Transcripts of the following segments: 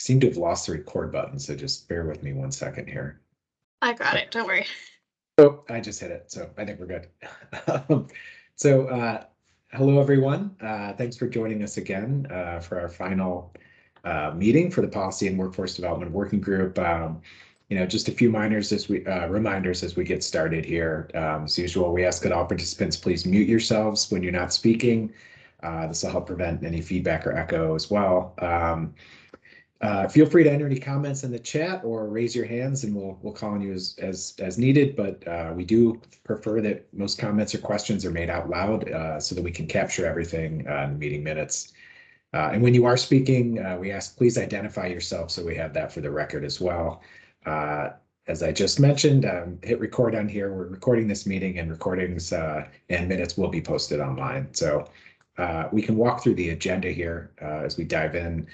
seem to have lost the record button, so just bear with me 1 second here. I got it, don't worry. Oh, I just hit it, so I think we're good. Hello, everyone. Thanks for joining us again for our final meeting for the Policy and Workforce Development Working Group. Just a few reminders as we get started here. As usual, we ask that all participants please mute yourselves when you're not speaking. This will help prevent any feedback or echo as well. Feel free to enter any comments in the chat or raise your hands, and we'll call on you as needed. But we do prefer that most comments or questions are made out loud so that we can capture everything in the meeting minutes. And when you are speaking, we ask please identify yourself so we have that for the record as well. As I just mentioned, hit record on here. We're recording this meeting, and recordings and minutes will be posted online. So we can walk through the agenda here as we dive in.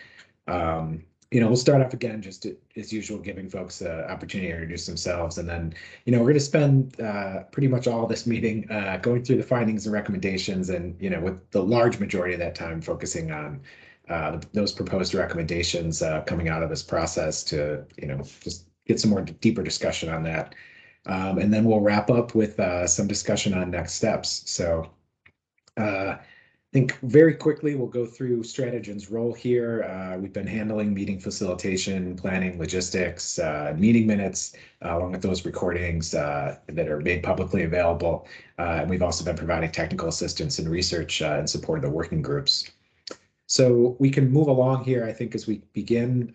We'll start off again, just as usual, giving folks the opportunity to introduce themselves. And then, we're going to spend pretty much all this meeting going through the findings and recommendations, and, with the large majority of that time focusing on those proposed recommendations coming out of this process to, just get some more deeper discussion on that. And then we'll wrap up with some discussion on next steps. So I think very quickly we'll go through Stratagen's role here. We've been handling meeting facilitation, planning, logistics, meeting minutes, along with those recordings that are made publicly available. And we've also been providing technical assistance and research in support of the working groups. So we can move along here, I think, as we begin.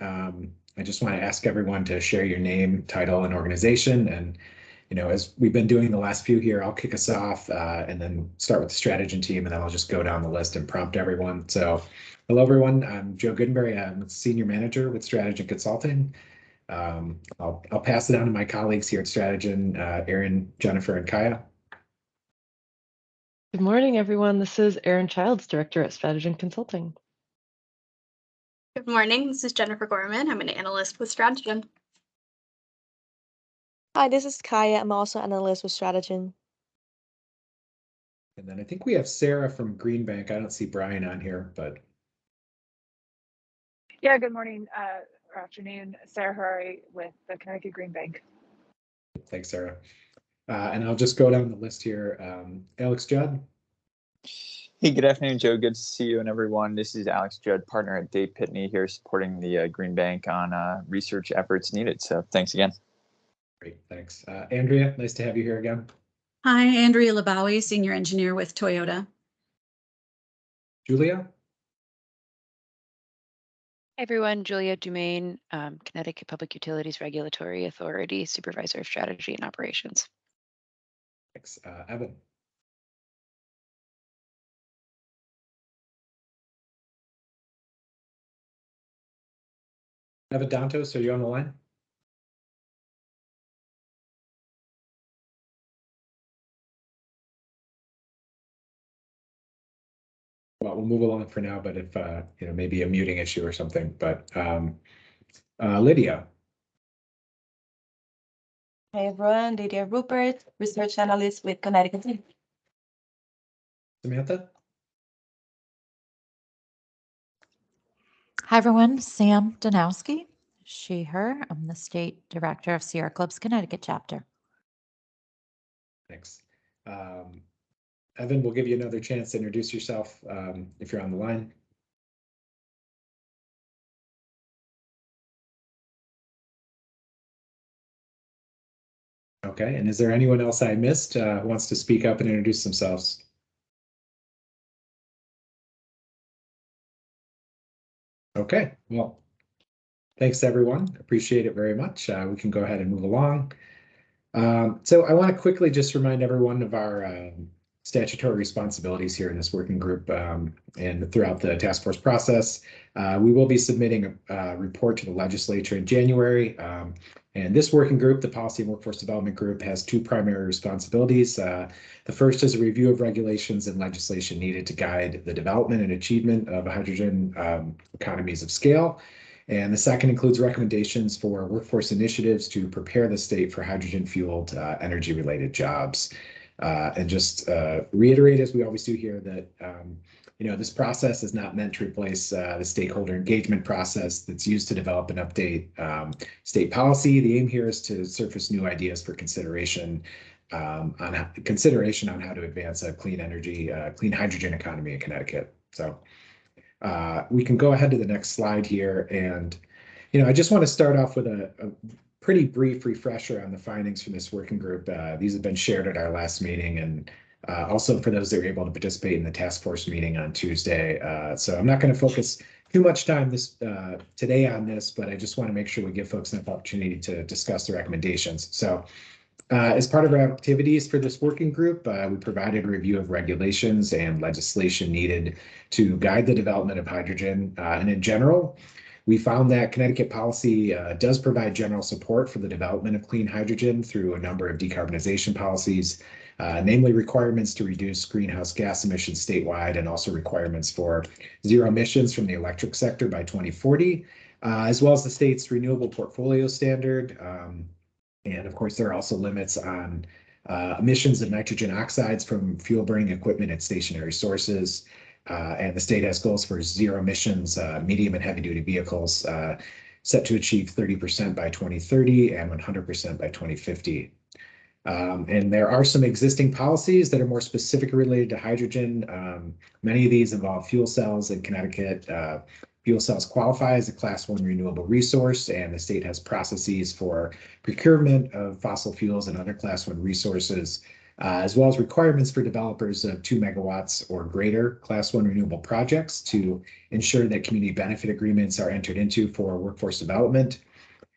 I just want to ask everyone to share your name, title, and organization. And as we've been doing the last few here, I'll kick us off and then start with the Stratagen team, and then I'll just go down the list and prompt everyone. So hello, everyone. I'm Joe Goodenberry. I'm a senior manager with Stratagen Consulting. I'll pass it on to my colleagues here at Stratagen, Erin, Jennifer, and Kaya. Good morning, everyone. This is Erin Childs, Director at Stratagen Consulting. Good morning. This is Jennifer Gorman. I'm an analyst with Stratagen. Hi, this is Kaya. I'm also an analyst with Stratagen. And then I think we have Sarah from Greenbank. I don't see Brian on here, but. Yeah, good morning or afternoon. Sarah Harari with the Connecticut Greenbank. Thanks, Sarah. And I'll just go down the list here. Alex Judd. Hey, good afternoon, Joe. Good to see you and everyone. This is Alex Judd, partner at Dave Pitney here, supporting the Greenbank on research efforts needed. So thanks again. Great, thanks. Andrea, nice to have you here again. Hi, Andrea Labawi, Senior Engineer with Toyota. Julia? Hi, everyone. Julia Dumaine, Connecticut Public Utilities Regulatory Authority, Supervisor of Strategy and Operations. Thanks. Evan? Evan Dantos, are you on the line? Well, we'll move along for now, but if maybe a muting issue or something. But Lydia. Hey everyone, Lydia Rupert, research analyst with Connecticut. Samantha. Hi everyone, Sam Donowski, she, her. I'm the state director of Sierra Club's Connecticut chapter. Thanks. Evan, we'll give you another chance to introduce yourself if you're on the line. Okay, and is there anyone else I missed who wants to speak up and introduce themselves? Okay, well, thanks everyone. Appreciate it very much. We can go ahead and move along. So I want to quickly just remind everyone of our statutory responsibilities here in this working group and throughout the task force process. We will be submitting a report to the legislature in January. And this working group, the Policy and Workforce Development Group, has two primary responsibilities. The first is a review of regulations and legislation needed to guide the development and achievement of hydrogen economies of scale. And the second includes recommendations for workforce initiatives to prepare the state for hydrogen-fueled energy-related jobs. And just reiterate, as we always do here, that This process is not meant to replace the stakeholder engagement process that's used to develop and update state policy. The aim here is to surface new ideas for consideration on how to advance a clean energy, clean hydrogen economy in Connecticut. So we can go ahead to the next slide here. And, I just want to start off with a pretty brief refresher on the findings from this working group. These have been shared at our last meeting, and also for those that were able to participate in the task force meeting on Tuesday. So I'm not going to focus too much time today on this, but I just want to make sure we give folks enough opportunity to discuss the recommendations. So as part of our activities for this working group, we provided a review of regulations and legislation needed to guide the development of hydrogen. And in general, we found that Connecticut policy does provide general support for the development of clean hydrogen through a number of decarbonization policies, namely requirements to reduce greenhouse gas emissions statewide, and also requirements for zero emissions from the electric sector by 2040, as well as the state's renewable portfolio standard. And of course, there are also limits on emissions of nitrogen oxides from fuel burning equipment at stationary sources. And the state has goals for zero emissions, medium and heavy duty vehicles set to achieve 30% by 2030 and 100% by 2050. And there are some existing policies that are more specifically related to hydrogen. Many of these involve fuel cells in Connecticut. Fuel cells qualify as a Class 1 renewable resource, and the state has processes for procurement of fossil fuels and other Class 1 resources, as well as requirements for developers of 2 megawatts or greater Class 1 renewable projects to ensure that community benefit agreements are entered into for workforce development.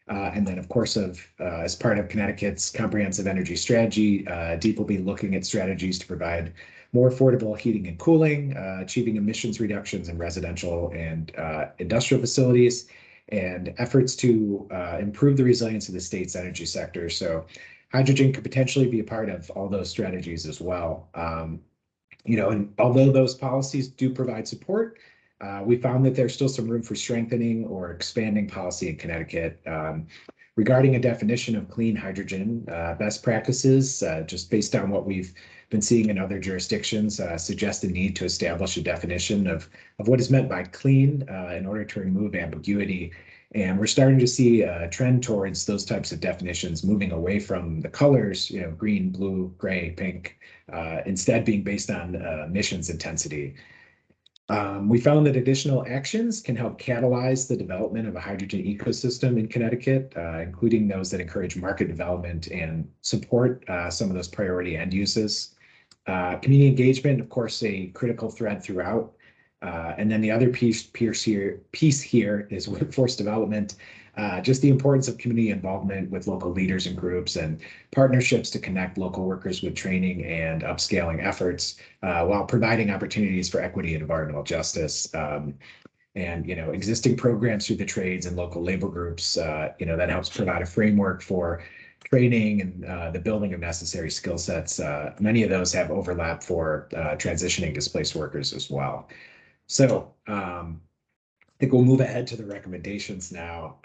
And then, of course, as part of Connecticut's comprehensive energy strategy, DEEP will be looking at strategies to provide more affordable heating and cooling, achieving emissions reductions in residential and industrial facilities, and efforts to improve the resilience of the state's energy sector. So hydrogen could potentially be a part of all those strategies as well. And although those policies do provide support, we found that there's still some room for strengthening or expanding policy in Connecticut. Regarding a definition of clean hydrogen, best practices, just based on what we've been seeing in other jurisdictions, suggest the need to establish a definition of what is meant by clean in order to remove ambiguity. And we're starting to see a trend towards those types of definitions moving away from the colors, green, blue, gray, pink, instead being based on emissions intensity. We found that additional actions can help catalyze the development of a hydrogen ecosystem in Connecticut, including those that encourage market development and support some of those priority end uses. Community engagement, of course, a critical thread throughout. And then the other piece here is workforce development, just the importance of community involvement with local leaders and groups and partnerships to connect local workers with training and upscaling efforts while providing opportunities for equity and environmental justice. And existing programs through the trades and local labor groups, that helps provide a framework for training and the building of necessary skill sets. Many of those have overlap for transitioning displaced workers as well. So I think we'll move ahead to the recommendations now,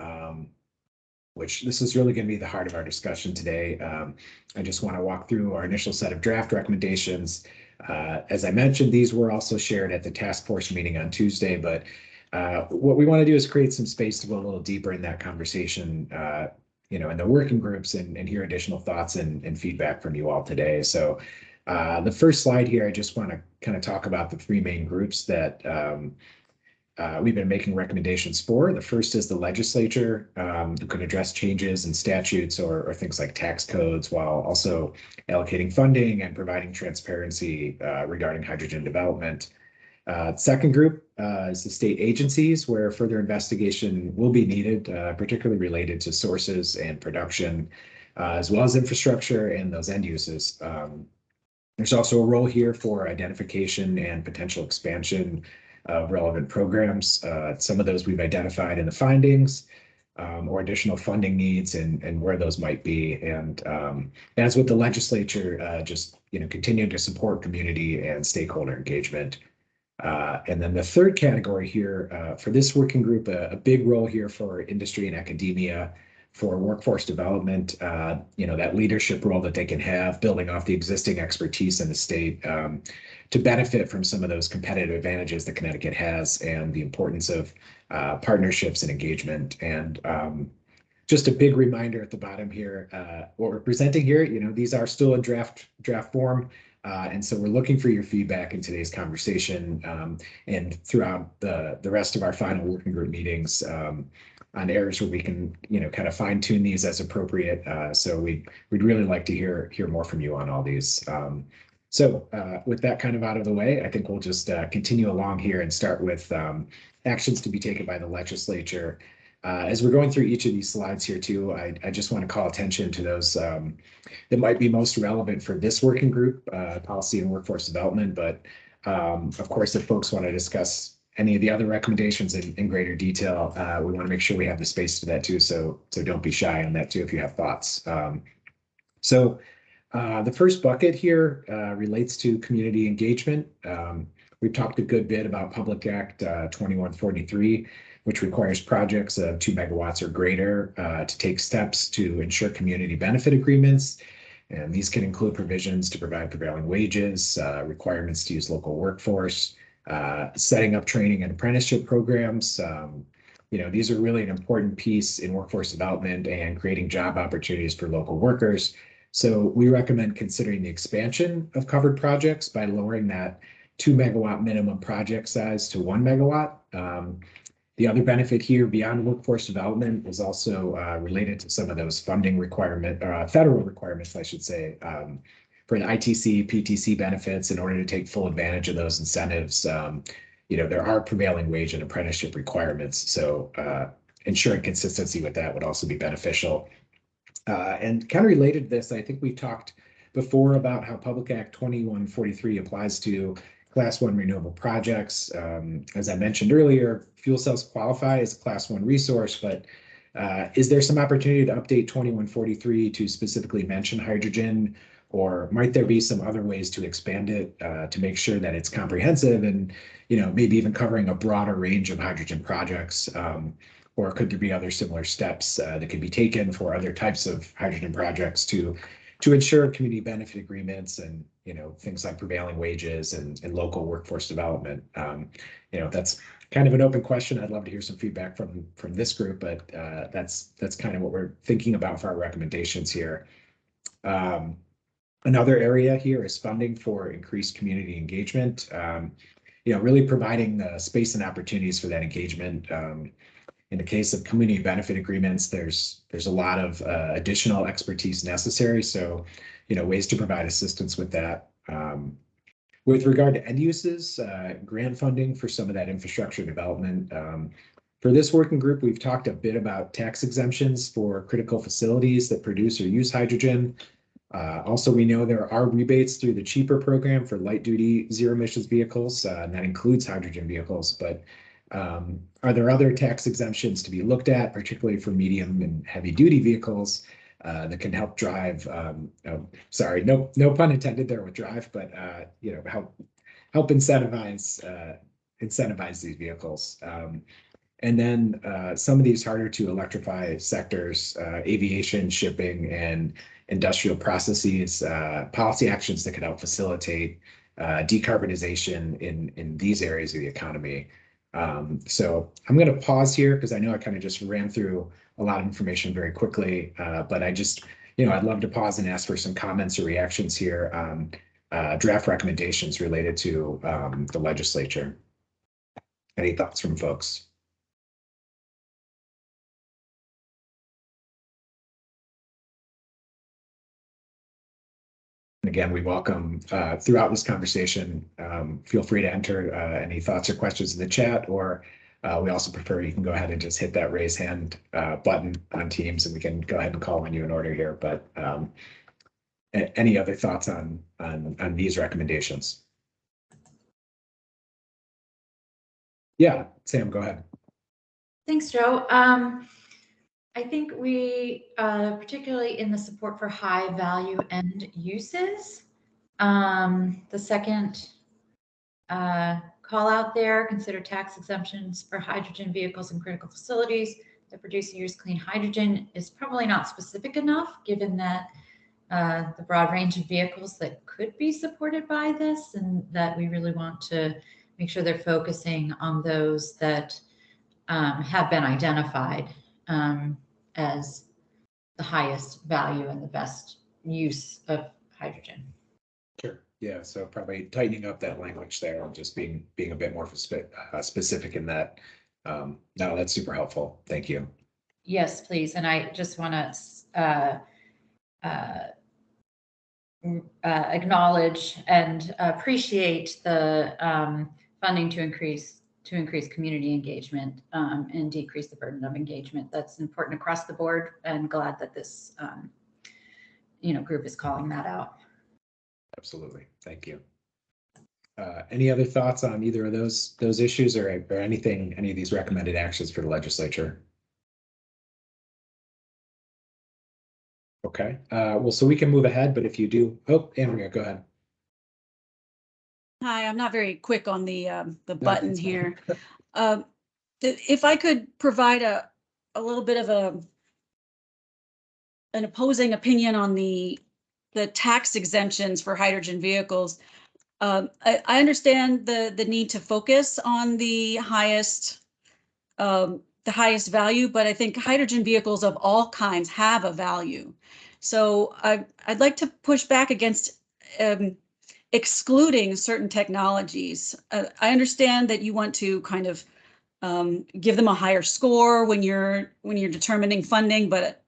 which this is really going to be the heart of our discussion today. I just want to walk through our initial set of draft recommendations. As I mentioned, these were also shared at the task force meeting on Tuesday, but what we want to do is create some space to go a little deeper in that conversation, in the working groups and hear additional thoughts and feedback from you all today. So the first slide here, I just want to kind of talk about the three main groups that we've been making recommendations for. The first is the legislature, who can address changes in statutes or things like tax codes, while also allocating funding and providing transparency regarding hydrogen development. Second group is the state agencies, where further investigation will be needed, particularly related to sources and production, as well as infrastructure and those end uses. There's also a role here for identification and potential expansion of relevant programs. Some of those we've identified in the findings, or additional funding needs and where those might be. And as with the legislature, just continuing to support community and stakeholder engagement. And then the third category here for this working group, a big role here for industry and academia for workforce development, that leadership role that they can have, building off the existing expertise in the state to benefit from some of those competitive advantages that Connecticut has and the importance of partnerships and engagement. And just a big reminder at the bottom here, what we're presenting here, these are still in draft form. And so we're looking for your feedback in today's conversation and throughout the rest of our final working group meetings on areas where we can, kind of fine tune these as appropriate. So we'd really like to hear more from you on all these. So with that kind of out of the way, I think we'll just continue along here and start with actions to be taken by the legislature. As we're going through each of these slides here too, I just want to call attention to those that might be most relevant for this working group, policy and workforce development. But of course, if folks want to discuss any of the other recommendations in greater detail, we want to make sure we have the space for that too. So don't be shy on that too if you have thoughts. So the first bucket here relates to community engagement. We've talked a good bit about Public Act 2143, which requires projects of 2 megawatts or greater to take steps to ensure community benefit agreements. And these can include provisions to provide prevailing wages, requirements to use local workforce, setting up training and apprenticeship programs. These are really an important piece in workforce development and creating job opportunities for local workers. So we recommend considering the expansion of covered projects by lowering that 2 megawatt minimum project size to 1 megawatt. The other benefit here beyond workforce development is also related to some of those funding federal requirements, I should say, for the ITC, PTC benefits. In order to take full advantage of those incentives, there are prevailing wage and apprenticeship requirements. So ensuring consistency with that would also be beneficial. And kind of related to this, I think we talked before about how Public Act 2143 applies to Class 1 renewable projects. As I mentioned earlier, fuel cells qualify as a Class 1 resource, but is there some opportunity to update 2143 to specifically mention hydrogen, or might there be some other ways to expand it to make sure that it's comprehensive and, maybe even covering a broader range of hydrogen projects? Or could there be other similar steps that could be taken for other types of hydrogen projects to ensure community benefit agreements and things like prevailing wages and local workforce development? That's kind of an open question. I'd love to hear some feedback from this group, but that's kind of what we're thinking about for our recommendations here. Another area here is funding for increased community engagement. Really providing the space and opportunities for that engagement. In the case of community benefit agreements, there's a lot of additional expertise necessary. So, ways to provide assistance with that. With regard to end uses, grant funding for some of that infrastructure development. For this working group, we've talked a bit about tax exemptions for critical facilities that produce or use hydrogen. Also, we know there are rebates through the CHEAPER program for light duty zero emissions vehicles, and that includes hydrogen vehicles. But are there other tax exemptions to be looked at, particularly for medium and heavy duty vehicles that can help drive, sorry, no pun intended there with drive, but help incentivize these vehicles. And then some of these harder to electrify sectors, aviation, shipping, and industrial processes, policy actions that could help facilitate decarbonization in these areas of the economy. So I'm going to pause here because I know I kind of just ran through a lot of information very quickly, but I just, I'd love to pause and ask for some comments or reactions here on draft recommendations related to the legislature. Any thoughts from folks? And again, we welcome throughout this conversation, feel free to enter any thoughts or questions in the chat, or we also prefer you can go ahead and just hit that raise hand button on Teams and we can go ahead and call on you in order here. But any other thoughts on these recommendations? Yeah, Sam, go ahead. Thanks, Joe. I think we, particularly in the support for high value end uses, the second call out there, consider tax exemptions for hydrogen vehicles and critical facilities that produce and use clean hydrogen is probably not specific enough, given that the broad range of vehicles that could be supported by this, and that we really want to make sure they're focusing on those that have been identified as the highest value and the best use of hydrogen. Sure. Yeah. So probably tightening up that language there and just being a bit more specific in that. No, that's super helpful. Thank you. Yes, please. And I just want to acknowledge and appreciate the funding to increase community engagement and decrease the burden of engagement. That's important across the board, and glad that this group is calling that out. Absolutely. Thank you. Any other thoughts on either of those issues or anything, any of these recommended actions for the legislature? Okay. Well, so we can move ahead, but if you do, Andrea, go ahead. Hi, I'm not very quick on the button that's fine. here. If I could provide a little bit of an opposing opinion on the tax exemptions for hydrogen vehicles. I understand the need to focus on the highest value, but I think hydrogen vehicles of all kinds have a value. So I'd like to push back against excluding certain technologies. I understand that you want to kind of give them a higher score when you're determining funding, but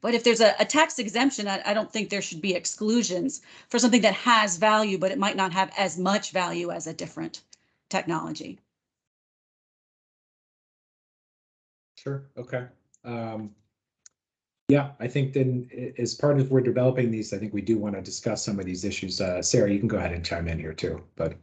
if there's a tax exemption, I don't think there should be exclusions for something that has value, but it might not have as much value as a different technology. Sure. Okay. Yeah, I think then as part of we're developing these, I think we do want to discuss some of these issues. Sarah, you can go ahead and chime in here too, but.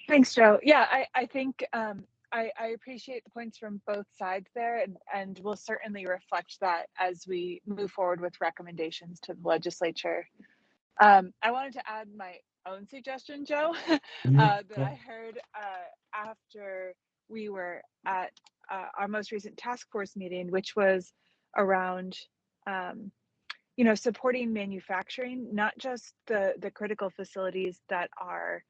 Thanks, Joe. Yeah, I think I appreciate the points from both sides there, and we'll certainly reflect that as we move forward with recommendations to the legislature. I wanted to add my own suggestion, Joe, that I heard after we were at our most recent task force meeting, which was around supporting manufacturing, not just the critical facilities that are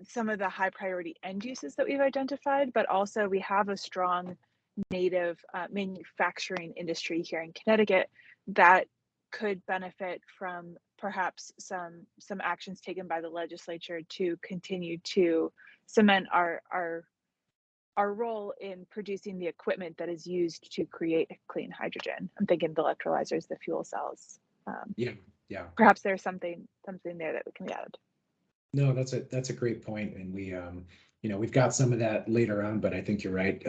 some of the high priority end uses that we've identified, but also we have a strong native manufacturing industry here in Connecticut that could benefit from perhaps some actions taken by the legislature to continue to cement our role in producing the equipment that is used to create clean hydrogen. I'm thinking the electrolyzers, the fuel cells. Yeah. Perhaps there's something there that we can add. No, that's a great point, and we we've got some of that later on, but I think you're right.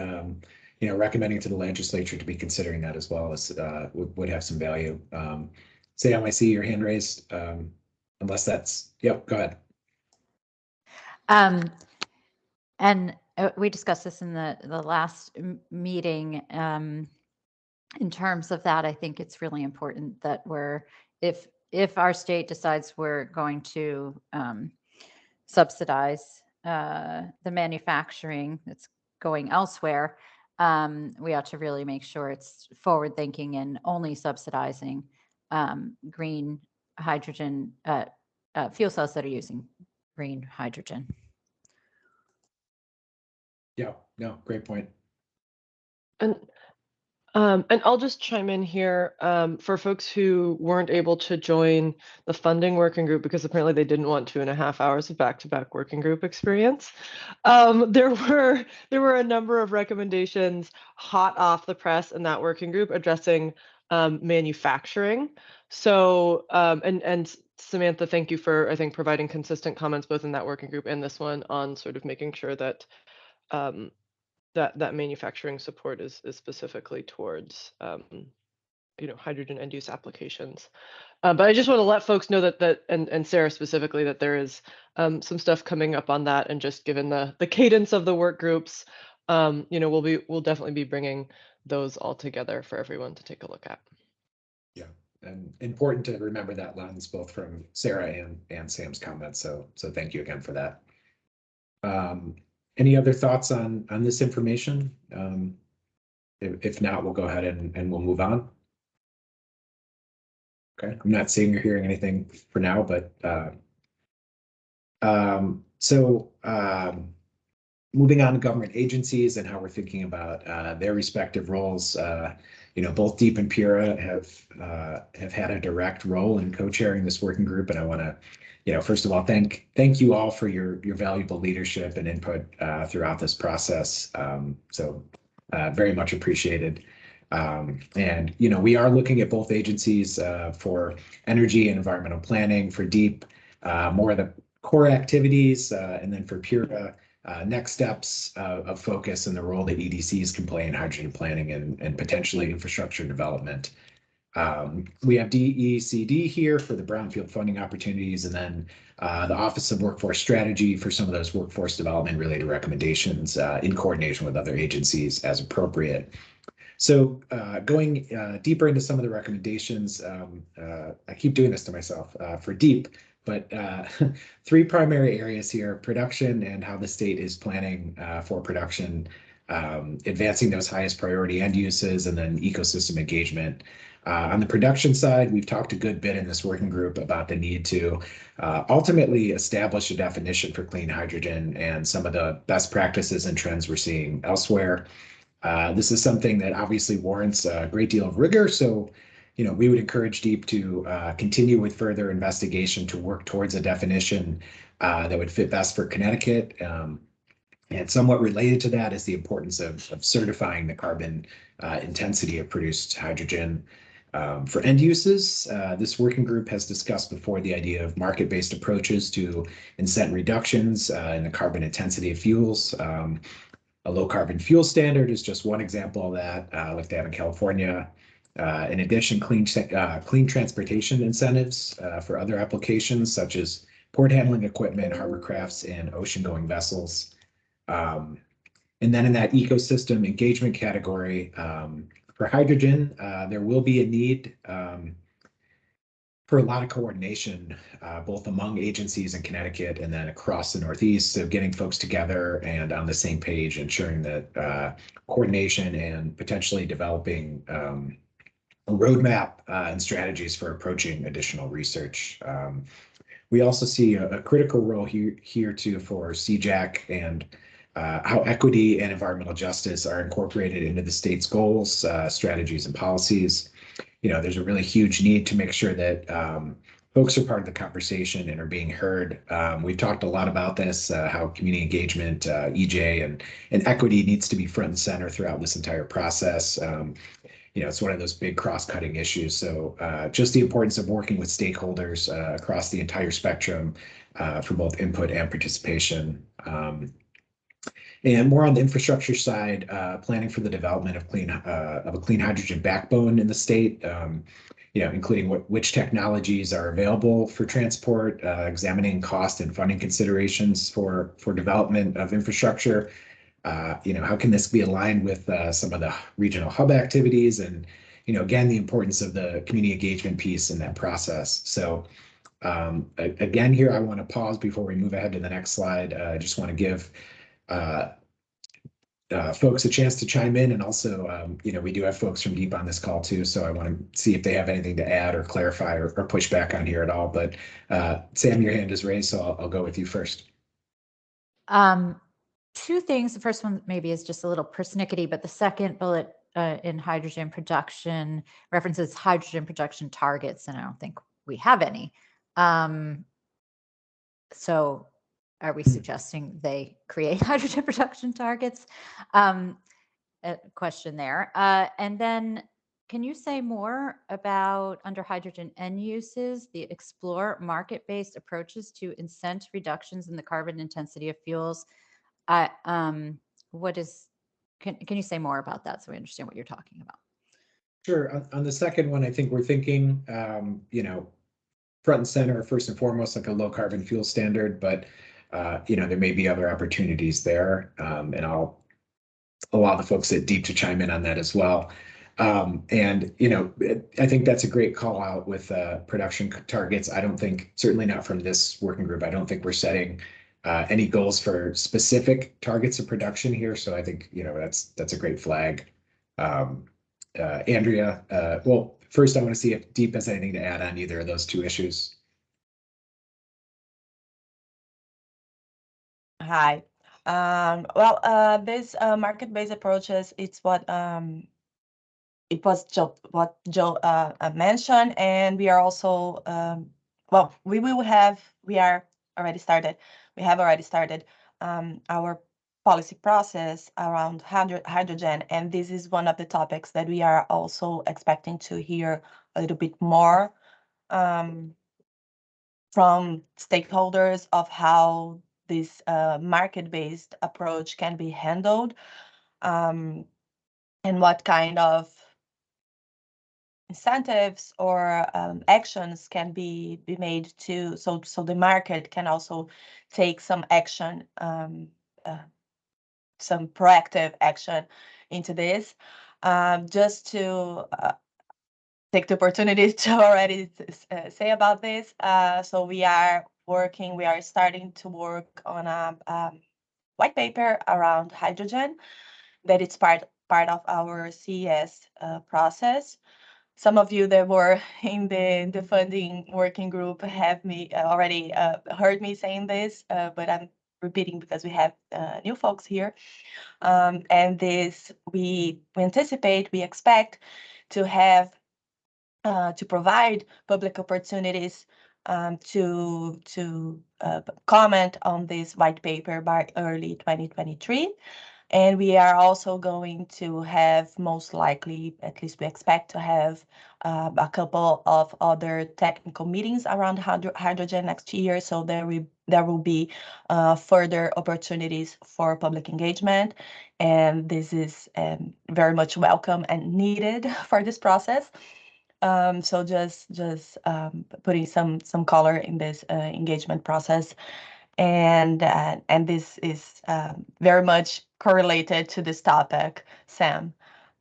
Recommending to the legislature to be considering that as well as would have some value. Sam, I see your hand raised. Unless that's go ahead. And we discussed this in the last meeting. In terms of that, I think it's really important that if our state decides we're going to subsidize the manufacturing that's going elsewhere, we ought to really make sure it's forward thinking and only subsidizing green hydrogen fuel cells that are using green hydrogen. Yeah, no, great point. And I'll just chime in here for folks who weren't able to join the funding working group because apparently they didn't want 2.5 hours of back-to-back working group experience. There were a number of recommendations hot off the press in that working group addressing manufacturing. So and Samantha, thank you for, I think, providing consistent comments both in that working group and this one on sort of making sure that that manufacturing support is specifically towards hydrogen end use applications. But I just want to let folks know that and Sarah specifically that there is some stuff coming up on that, and just given the cadence of the work groups, we'll definitely be bringing those all together for everyone to take a look at. Yeah, and important to remember that lens both from Sarah and Sam's comments. So thank you again for that. Any other thoughts on this information? If not, we'll go ahead and we'll move on. Okay, I'm not seeing or hearing anything for now, but moving on to government agencies and how we're thinking about their respective roles. Both DEEP and PURA have had a direct role in co-chairing this working group, and I want to, first of all, thank you all for your valuable leadership and input throughout this process. Very much appreciated. And we are looking at both agencies for energy and environmental planning, for DEEP, more of the core activities, and then for PURA, next steps of focus and the role that EDCs can play in hydrogen planning and potentially infrastructure development. We have DECD here for the brownfield funding opportunities, and then the Office of Workforce Strategy for some of those workforce development related recommendations in coordination with other agencies as appropriate. So going deeper into some of the recommendations, I keep doing this to myself for DEEP, but 3 primary areas here: production and how the state is planning for production, advancing those highest priority end uses, and then ecosystem engagement. On the production side, we've talked a good bit in this working group about the need to ultimately establish a definition for clean hydrogen and some of the best practices and trends we're seeing elsewhere. This is something that obviously warrants a great deal of rigor. So, we would encourage DEEP to continue with further investigation to work towards a definition that would fit best for Connecticut. And somewhat related to that is the importance of certifying the carbon intensity of produced hydrogen. For end uses, this working group has discussed before the idea of market-based approaches to incent reductions in the carbon intensity of fuels. A low carbon fuel standard is just one example of that, like they have in California. In addition, clean transportation incentives for other applications such as port handling equipment, harbor crafts, and ocean-going vessels. And then in that ecosystem engagement category, for hydrogen, there will be a need for a lot of coordination, both among agencies in Connecticut and then across the Northeast. So getting folks together and on the same page, ensuring that coordination and potentially developing a roadmap and strategies for approaching additional research. We also see a critical role here too for CJAC and how equity and environmental justice are incorporated into the state's goals, strategies, and policies. There's a really huge need to make sure that folks are part of the conversation and are being heard. We've talked a lot about this, how community engagement, EJ, and equity needs to be front and center throughout this entire process. It's one of those big cross-cutting issues. So just the importance of working with stakeholders across the entire spectrum for both input and participation. And more on the infrastructure side, planning for the development of a clean hydrogen backbone in the state, including which technologies are available for transport, examining cost and funding considerations for development of infrastructure. How can this be aligned with some of the regional hub activities, and again, the importance of the community engagement piece in that process. So again, here I want to pause before we move ahead to the next slide. I just want to give folks a chance to chime in, and also we do have folks from DEEP on this call too, so I want to see if they have anything to add or clarify or push back on here at all. But Sam, your hand is raised, so I'll go with you first. 2 things. The first one maybe is just a little persnickety, but the second bullet in hydrogen production references hydrogen production targets, and I don't think we have any. So are we suggesting they create hydrogen production targets? A question there. And then can you say more about, under hydrogen end uses, the explore market-based approaches to incent reductions in the carbon intensity of fuels? Can you say more about that so we understand what you're talking about? Sure. On the second one, I think we're thinking, front and center, first and foremost, like a low carbon fuel standard, but there may be other opportunities there, and I'll allow the folks at DEEP to chime in on that as well. And I think that's a great call out with production targets. I don't think, certainly not from this working group, I don't think we're setting any goals for specific targets of production here. So I think that's a great flag. Andrea, well, first I want to see if Deep has anything to add on either of those two issues. Hi. This market-based approaches, it's what it was what Joe mentioned, and we are also we have already started our policy process around hydrogen, and this is one of the topics that we are also expecting to hear a little bit more from stakeholders of how this market-based approach can be handled, and what kind of incentives or actions can be made so the market can also take some action, some proactive action into this. Just to take the opportunity to already say about this. So we are starting to work on a white paper around hydrogen that it's part of our CES process. Some of you that were in the funding working group have already heard me saying this, but I'm repeating because we have new folks here. And this we expect to have to provide public opportunities to comment on this white paper by early 2023. And we are also going to have, most likely, at least we expect to have a couple of other technical meetings around hydrogen next year. So there will be further opportunities for public engagement. And this is very much welcome and needed for this process. So just putting some color in this engagement process. And this is very much correlated to this topic, Sam.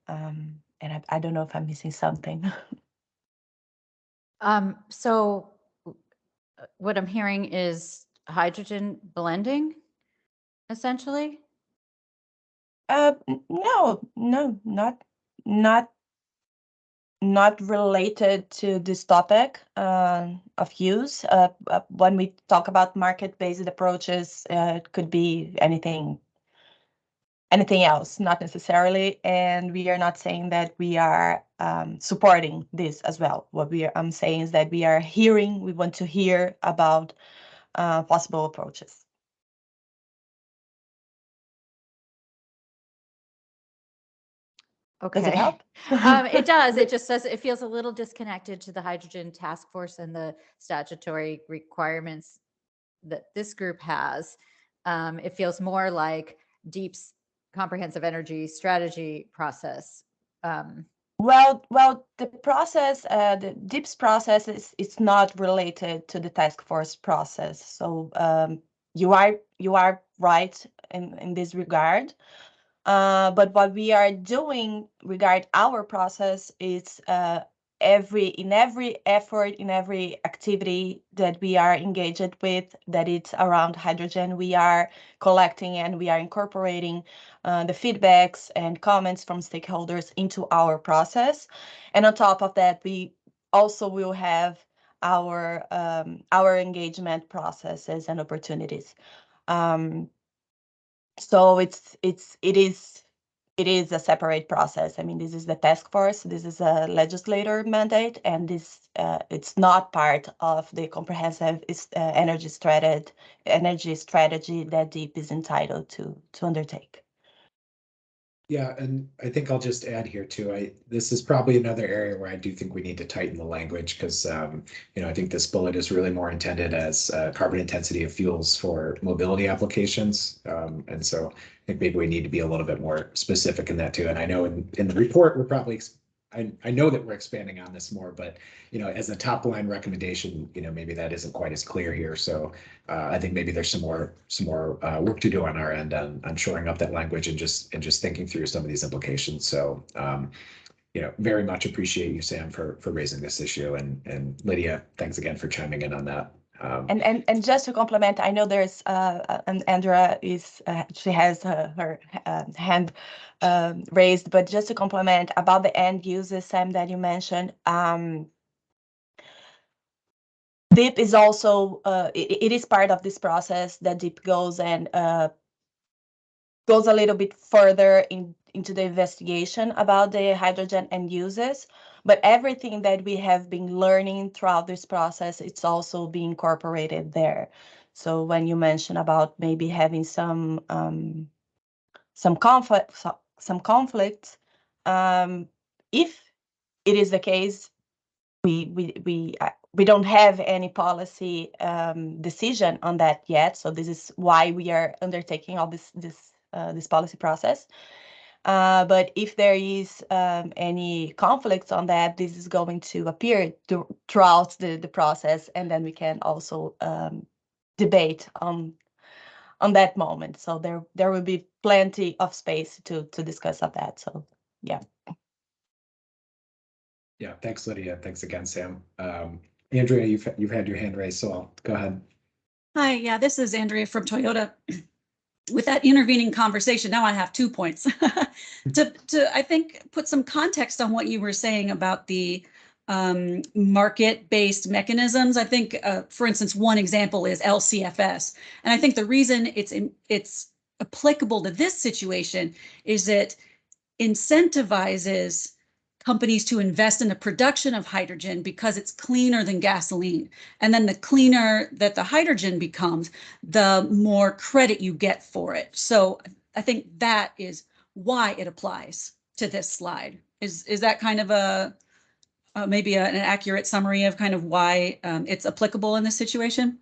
And I don't know if I'm missing something. So what I'm hearing is hydrogen blending, essentially? No, not related to this topic of use. When we talk about market-based approaches, it could be anything else, not necessarily. And we are not saying that we are supporting this as well. What I'm saying is that we want to hear about possible approaches. Okay. Does it help? It does. It just says it feels a little disconnected to the hydrogen task force and the statutory requirements that this group has. It feels more like DEEP's comprehensive energy strategy process. Well, the process, the DEEP's process is not related to the task force process. So you are right in this regard. But what we are doing regarding our process is in every effort, in every activity that we are engaged with, that it's around hydrogen, we are collecting and we are incorporating the feedbacks and comments from stakeholders into our process. And on top of that, we also will have our engagement processes and opportunities. So it is a separate process. I mean, this is the task force. This is a legislator mandate, and this it's not part of the comprehensive energy strategy that DEEP is entitled to undertake. Yeah, and I think I'll just add here too. This is probably another area where I do think we need to tighten the language because I think this bullet is really more intended as carbon intensity of fuels for mobility applications, and so I think maybe we need to be a little bit more specific in that too. And I know in the report we're probably I know that we're expanding on this more, but as a top line recommendation, maybe that isn't quite as clear here. So I think maybe there's some more work to do on our end on shoring up that language and just thinking through some of these implications. So very much appreciate you, Sam, for raising this issue, and Lydia, thanks again for chiming in on that. And just to complement, I know there's and Andrea is she has her hand raised, but just to complement about the end users, Sam, that you mentioned, DEEP is also it is part of this process that DEEP goes and goes a little bit further into the investigation about the hydrogen end uses. But everything that we have been learning throughout this process, it's also being incorporated there. So when you mention about maybe having some conflicts, if it is the case, we don't have any policy decision on that yet. So this is why we are undertaking all this policy process. But if there is any conflicts on that, this is going to appear throughout the process, and then we can also debate on that moment. So there will be plenty of space to discuss of that. So yeah. Yeah, thanks, Lydia. Thanks again, Sam. Andrea, you've had your hand raised, so I'll go ahead. Hi, yeah, this is Andrea from Toyota. With that intervening conversation, now I have 2 points to I think put some context on what you were saying about the market-based mechanisms. I think, for instance, one example is LCFS, and I think the reason it's applicable to this situation is that incentivizes companies to invest in the production of hydrogen because it's cleaner than gasoline. And then the cleaner that the hydrogen becomes, the more credit you get for it. So I think that is why it applies to this slide. Is that kind of a maybe an accurate summary of kind of why it's applicable in this situation?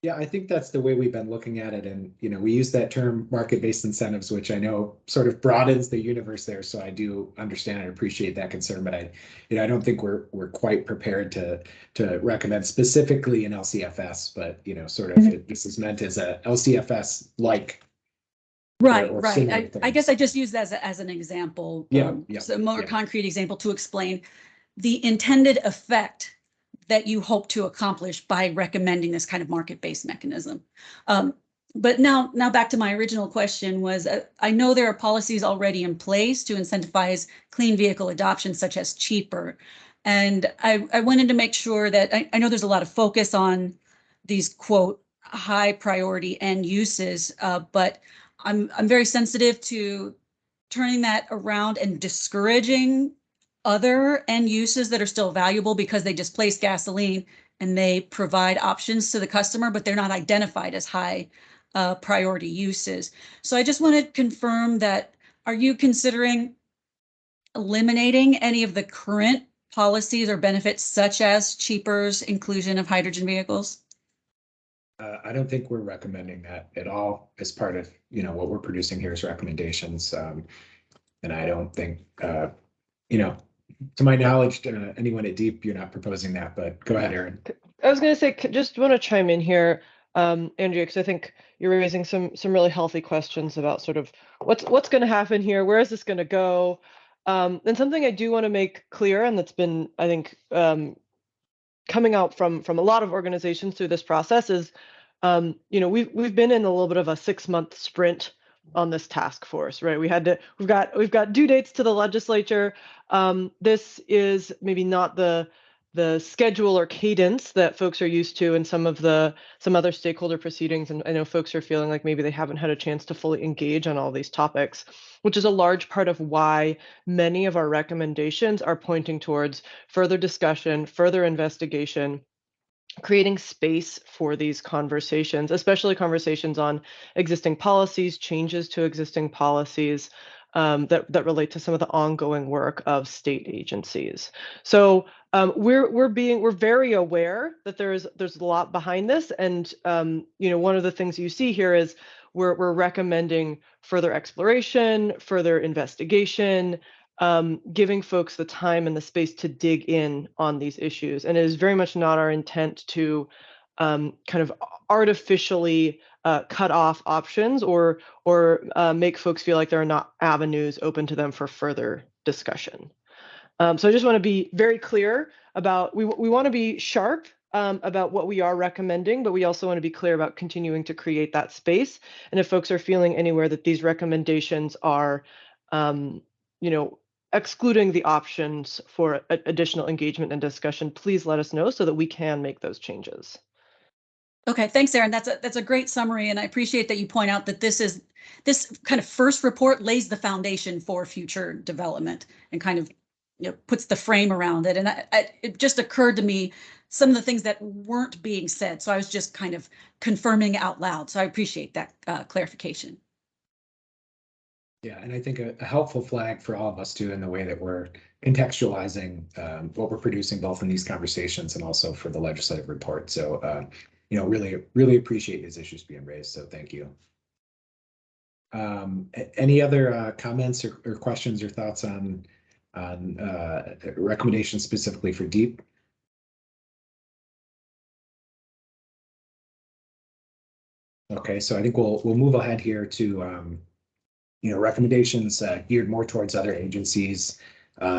Yeah, I think that's the way we've been looking at it. And, we use that term market-based incentives, which I know sort of broadens the universe there. So I do understand and appreciate that concern, but I don't think we're quite prepared to recommend specifically an LCFS, but, sort of this is meant as a LCFS like. Right. I guess I just use that as an example. So a more concrete example to explain the intended effect that you hope to accomplish by recommending this kind of market-based mechanism. But now back to my original question was, I know there are policies already in place to incentivize clean vehicle adoption, such as cheaper. And I wanted to make sure that I know there's a lot of focus on these, quote, high priority end uses, but I'm very sensitive to turning that around and discouraging other end uses that are still valuable because they displace gasoline and they provide options to the customer, but they're not identified as high priority uses. So I just want to confirm that, are you considering eliminating any of the current policies or benefits such as Cheaper's inclusion of hydrogen vehicles? I don't think we're recommending that at all as part of, what we're producing here as recommendations. And I don't think, to my knowledge, anyone at DEEP, you're not proposing that, but go ahead, Erin. I was going to say, just want to chime in here, Andrea, because I think you're raising some really healthy questions about sort of what's going to happen here, where is this going to go, and something I do want to make clear, and that's been, I think, coming out from a lot of organizations through this process is, we've been in a little bit of a 6-month sprint on this task force, right? We've got due dates to the legislature. This is maybe not the schedule or cadence that folks are used to in some other stakeholder proceedings. And I know folks are feeling like maybe they haven't had a chance to fully engage on all these topics, which is a large part of why many of our recommendations are pointing towards further discussion, further investigation, creating space for these conversations, especially conversations on existing policies, changes to existing policies that relate to some of the ongoing work of state agencies. So we're very aware that there's a lot behind this, and one of the things you see here is we're recommending further exploration, further investigation, giving folks the time and the space to dig in on these issues. And it is very much not our intent to kind of artificially cut off options or make folks feel like there are not avenues open to them for further discussion. So I just want to be very clear about we want to be sharp about what we are recommending, but we also want to be clear about continuing to create that space. And if folks are feeling anywhere that these recommendations are, excluding the options for additional engagement and discussion, please let us know so that we can make those changes. Okay, thanks, Erin. That's a great summary, and I appreciate that you point out that this kind of first report lays the foundation for future development and kind of puts the frame around it. And it just occurred to me some of the things that weren't being said, so I was just kind of confirming out loud. So I appreciate that clarification. Yeah, and I think a helpful flag for all of us too in the way that we're contextualizing what we're producing both in these conversations and also for the legislative report. So, really appreciate these issues being raised. So thank you. Any other comments or questions or thoughts on recommendations specifically for DEEP? Okay, so I think we'll move ahead here to recommendations geared more towards other agencies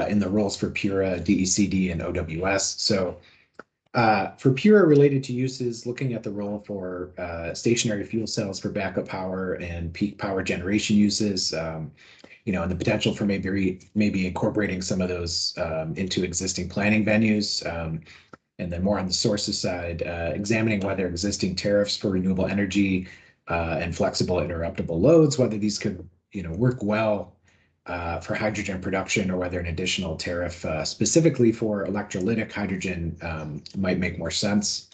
in the roles for PURA, DECD, and OWS. So for PURA related to uses, looking at the role for stationary fuel cells for backup power and peak power generation uses, and the potential for maybe incorporating some of those into existing planning venues. And then more on the sources side, examining whether existing tariffs for renewable energy and flexible interruptible loads, whether these could work well for hydrogen production, or whether an additional tariff specifically for electrolytic hydrogen might make more sense.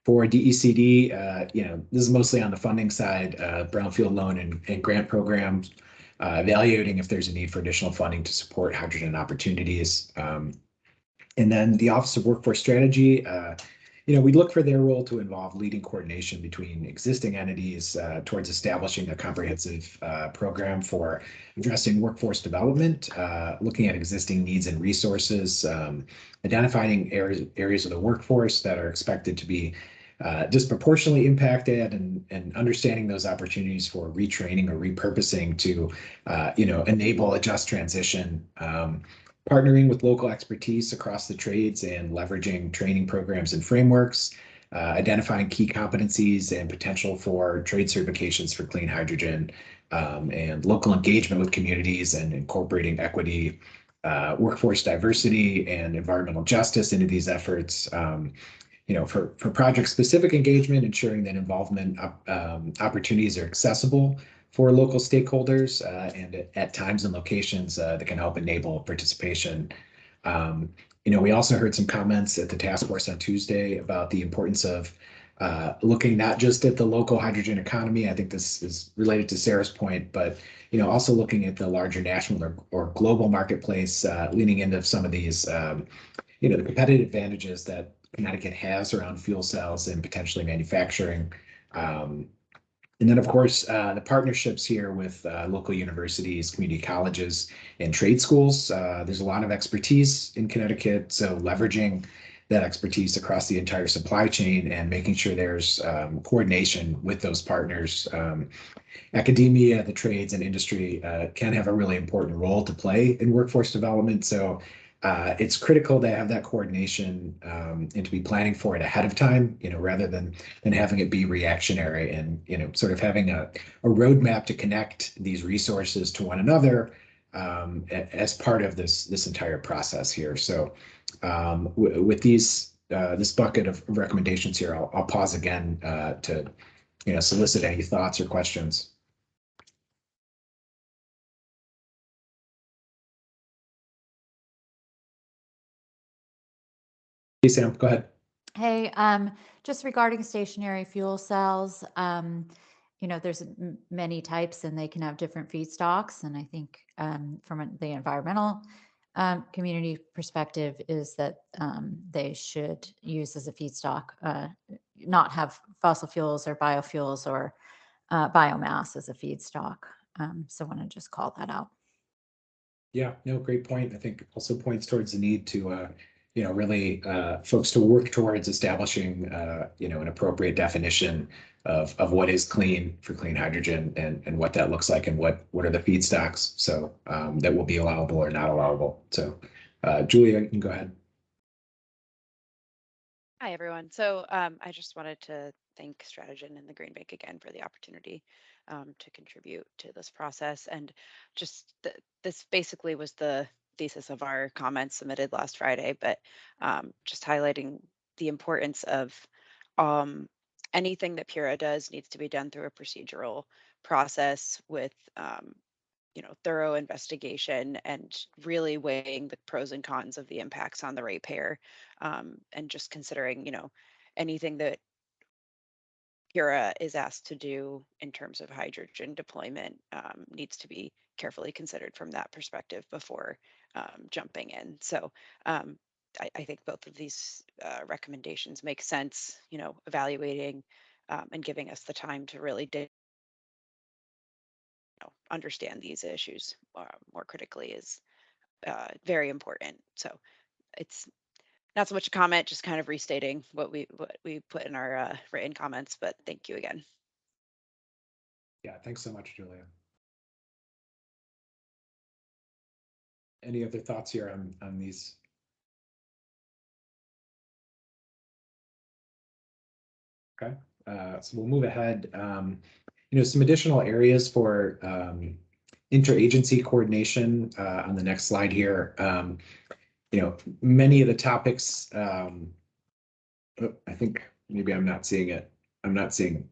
For DECD, this is mostly on the funding side, brownfield loan and grant programs, evaluating if there's a need for additional funding to support hydrogen opportunities. And then the Office of Workforce Strategy, we look for their role to involve leading coordination between existing entities towards establishing a comprehensive program for addressing workforce development, looking at existing needs and resources, identifying areas of the workforce that are expected to be disproportionately impacted, and understanding those opportunities for retraining or repurposing to, enable a just transition. Partnering with local expertise across the trades and leveraging training programs and frameworks, identifying key competencies and potential for trade certifications for clean hydrogen, and local engagement with communities and incorporating equity, workforce diversity, and environmental justice into these efforts. For project-specific engagement, ensuring that involvement opportunities are accessible for local stakeholders and at times and locations that can help enable participation. We also heard some comments at the task force on Tuesday about the importance of looking not just at the local hydrogen economy. I think this is related to Sarah's point, but also looking at the larger national or global marketplace, leaning into some of these, the competitive advantages that Connecticut has around fuel cells and potentially manufacturing. And then, of course, the partnerships here with local universities, community colleges, and trade schools. There's a lot of expertise in Connecticut, so leveraging that expertise across the entire supply chain and making sure there's coordination with those partners. Academia, the trades, and industry can have a really important role to play in workforce development. So it's critical to have that coordination and to be planning for it ahead of time, rather than having it be reactionary, and, sort of having a roadmap to connect these resources to one another as part of this entire process here. So with this bucket of recommendations here, I'll pause again to solicit any thoughts or questions. Hey, Sam, go ahead. Hey, just regarding stationary fuel cells, there's many types and they can have different feedstocks. And I think from the environmental community perspective is that they should use as a feedstock, not have fossil fuels or biofuels or biomass as a feedstock. So I want to just call that out. Yeah, no, great point. I think also points towards the need to really folks to work towards establishing, an appropriate definition of what is clean for clean hydrogen and what that looks like and what are the feedstocks, so that will be allowable or not allowable. So Julia, you can go ahead. Hi, everyone. So I just wanted to thank Stratogen and the Green Bank again for the opportunity to contribute to this process. And just this basically was the thesis of our comments submitted last Friday, but just highlighting the importance of anything that PURA does needs to be done through a procedural process with thorough investigation and really weighing the pros and cons of the impacts on the ratepayer, and just considering, anything that PURA is asked to do in terms of hydrogen deployment needs to be carefully considered from that perspective before jumping in. So I think both of these recommendations make sense, evaluating and giving us the time to really understand these issues more critically is very important. So it's not so much a comment, just kind of restating what we put in our written comments, but thank you again. Yeah, thanks so much, Julia. Any other thoughts here on these? Okay, so we'll move ahead. Some additional areas for interagency coordination on the next slide here. Many of the topics, I think maybe I'm not seeing it. I'm not seeing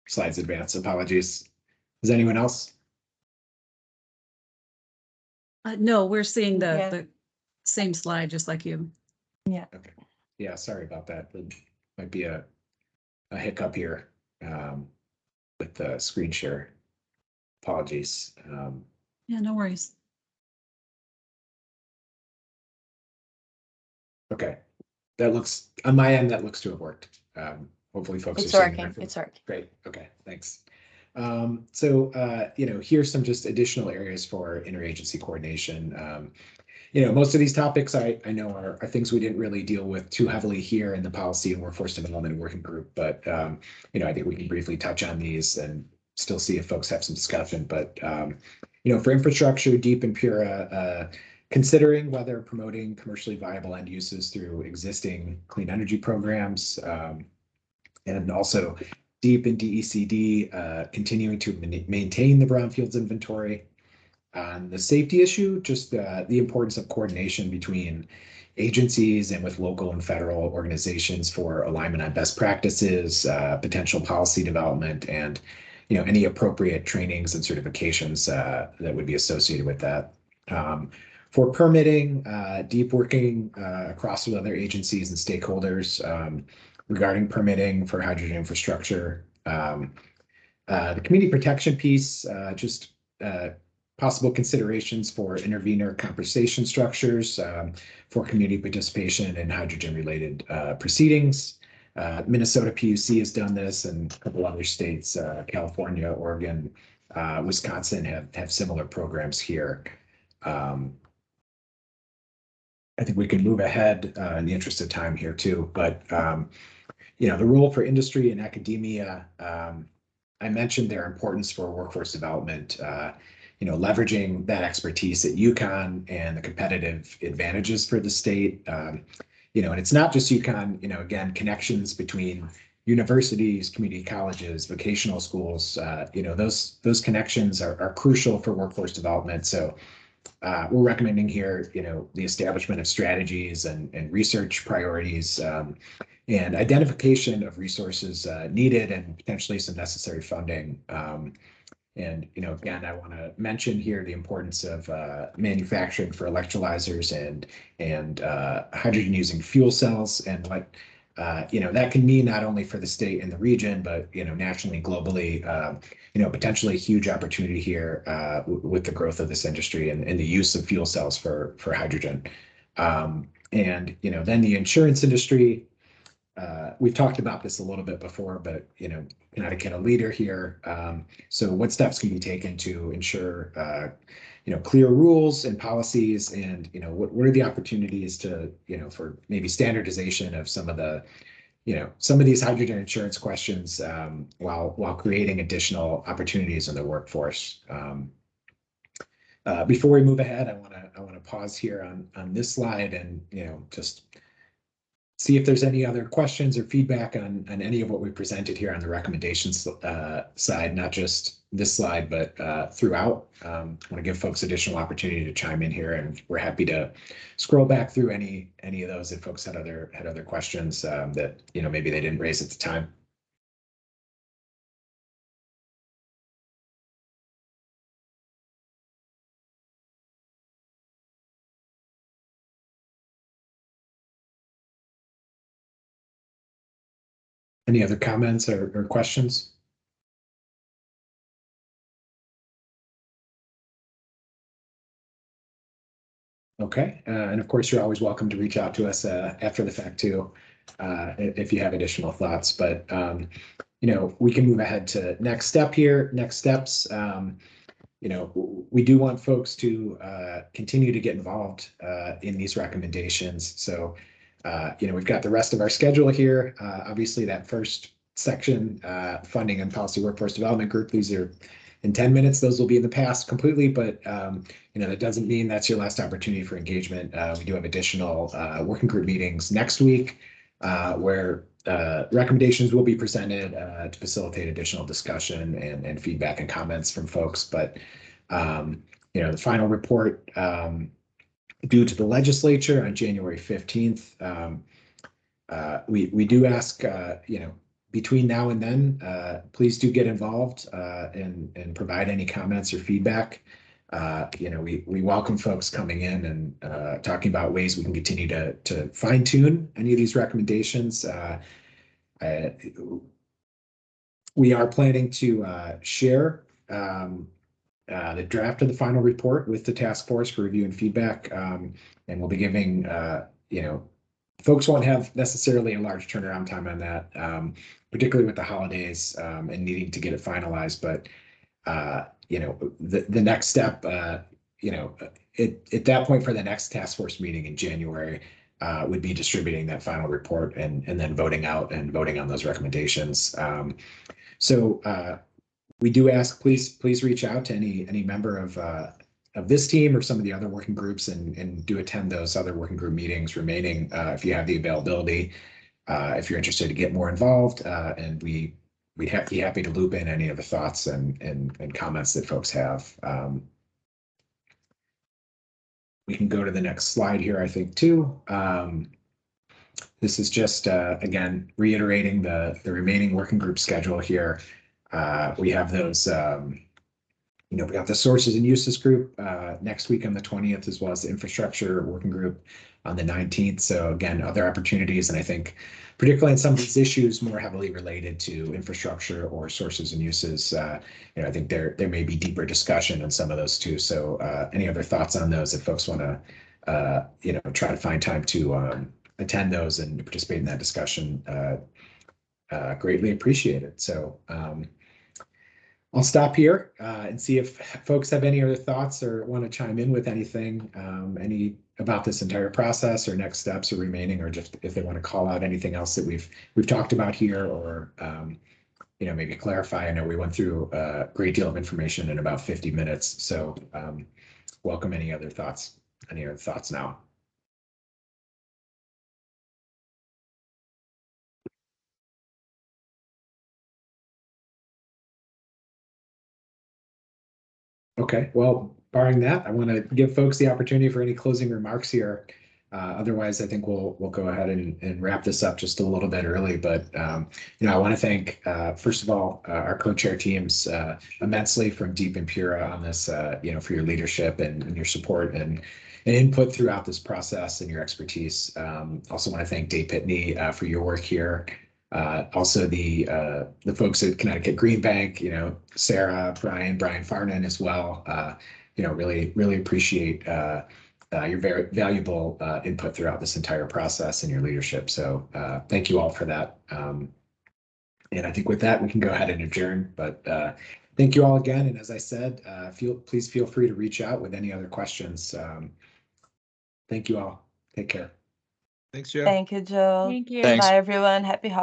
slides advance. Apologies. Is anyone else? No, we're seeing Yeah. the same slide, just like you. Yeah. Okay. Yeah, sorry about that. There might be a hiccup here with the screen share. Apologies. Yeah, no worries. Okay, that looks, on my end, that looks to have worked. Hopefully folks It's are seeing working. it. It's working. Great, okay, thanks. So here's some just additional areas for interagency coordination. Most of these topics I know are things we didn't really deal with too heavily here in the policy and workforce development working group, but I think we can briefly touch on these and still see if folks have some discussion. But for infrastructure, DEEP and PURA, considering whether promoting commercially viable end uses through existing clean energy programs, and also DEEP and DECD continuing to maintain the brownfields inventory. On the safety issue, just the importance of coordination between agencies and with local and federal organizations for alignment on best practices, potential policy development, and any appropriate trainings and certifications that would be associated with that. For permitting, DEEP working across with other agencies and stakeholders regarding permitting for hydrogen infrastructure. The community protection piece, just possible considerations for intervenor compensation structures for community participation in hydrogen-related proceedings. Minnesota PUC has done this, and a couple other states, California, Oregon, Wisconsin, have similar programs here. I think we can move ahead in the interest of time here too, but the role for industry and academia, I mentioned their importance for workforce development, leveraging that expertise at UConn and the competitive advantages for the state. And it's not just UConn, again, connections between universities, community colleges, vocational schools, those connections are crucial for workforce development. So we're recommending here, the establishment of strategies and research priorities and identification of resources needed and potentially some necessary funding. And again, I want to mention here the importance of manufacturing for electrolyzers and hydrogen using fuel cells, and what that can mean not only for the state and the region, but nationally and globally. Potentially a huge opportunity here with the growth of this industry and the use of fuel cells for hydrogen. And then the insurance industry. We've talked about this a little bit before, but Connecticut a leader here. So what steps can be taken to ensure clear rules and policies, and what are the opportunities to for maybe standardization of some of these hydrogen insurance questions while creating additional opportunities in the workforce. Before we move ahead, I want to pause here on this slide and just see if there's any other questions or feedback on any of what we presented here on the recommendations side, not just this slide, but throughout. I want to give folks additional opportunity to chime in here, and we're happy to scroll back through any of those if folks had other questions that maybe they didn't raise at the time. Any other comments or questions? Okay, and of course, you're always welcome to reach out to us after the fact too, if you have additional thoughts. But we can move ahead to next steps. We do want folks to continue to get involved in these recommendations. So, we've got the rest of our schedule here. Obviously, that first section, funding and policy workforce development group, these are in 10 minutes. Those will be in the past completely, but that doesn't mean that's your last opportunity for engagement. We do have additional working group meetings next week where recommendations will be presented to facilitate additional discussion and feedback and comments from folks. But the final report due to the legislature on January 15th. We do ask, between now and then, please do get involved and provide any comments or feedback. We welcome folks coming in and talking about ways we can continue to fine tune any of these recommendations. We are planning to share the draft of the final report with the task force for review and feedback, and we'll be giving, folks won't have necessarily a large turnaround time on that, particularly with the holidays and needing to get it finalized. But the next step, at that point for the next task force meeting in January, would be distributing that final report and then voting on those recommendations. We do ask, please reach out to any member of this team or some of the other working groups and do attend those other working group meetings remaining if you have the availability, if you're interested to get more involved, and we'd be happy to loop in any of the thoughts and comments that folks have. We can go to the next slide here, I think, too. This is just, again, reiterating the remaining working group schedule here. We have those, we got the sources and uses group next week on the 20th, as well as the infrastructure working group on the 19th. So again, other opportunities, and I think particularly in some of these issues more heavily related to infrastructure or sources and uses, I think there may be deeper discussion on some of those too. So any other thoughts on those if folks want to, try to find time to attend those and participate in that discussion, greatly appreciated. So I'll stop here and see if folks have any other thoughts or want to chime in with anything, any about this entire process or next steps or remaining, or just if they want to call out anything else that we've talked about here, or maybe clarify. I know we went through a great deal of information in about 50 minutes, so welcome any other thoughts now. Okay, well, barring that, I want to give folks the opportunity for any closing remarks here. Otherwise, I think we'll go ahead and wrap this up just a little bit early. But I want to thank first of all our co-chair teams immensely from Deep and Pura on this, for your leadership and your support and input throughout this process and your expertise. Also want to thank Dave Pitney for your work here. Also the folks at Connecticut Green Bank, Sarah, Brian Farnan as well. Really appreciate your very valuable input throughout this entire process and your leadership. So thank you all for that. And I think with that, we can go ahead and adjourn. But thank you all again. And as I said, please feel free to reach out with any other questions. Thank you all. Take care. Thanks, Joe. Thank you, Joe. Thank you. Thanks. Bye, everyone. Happy holidays.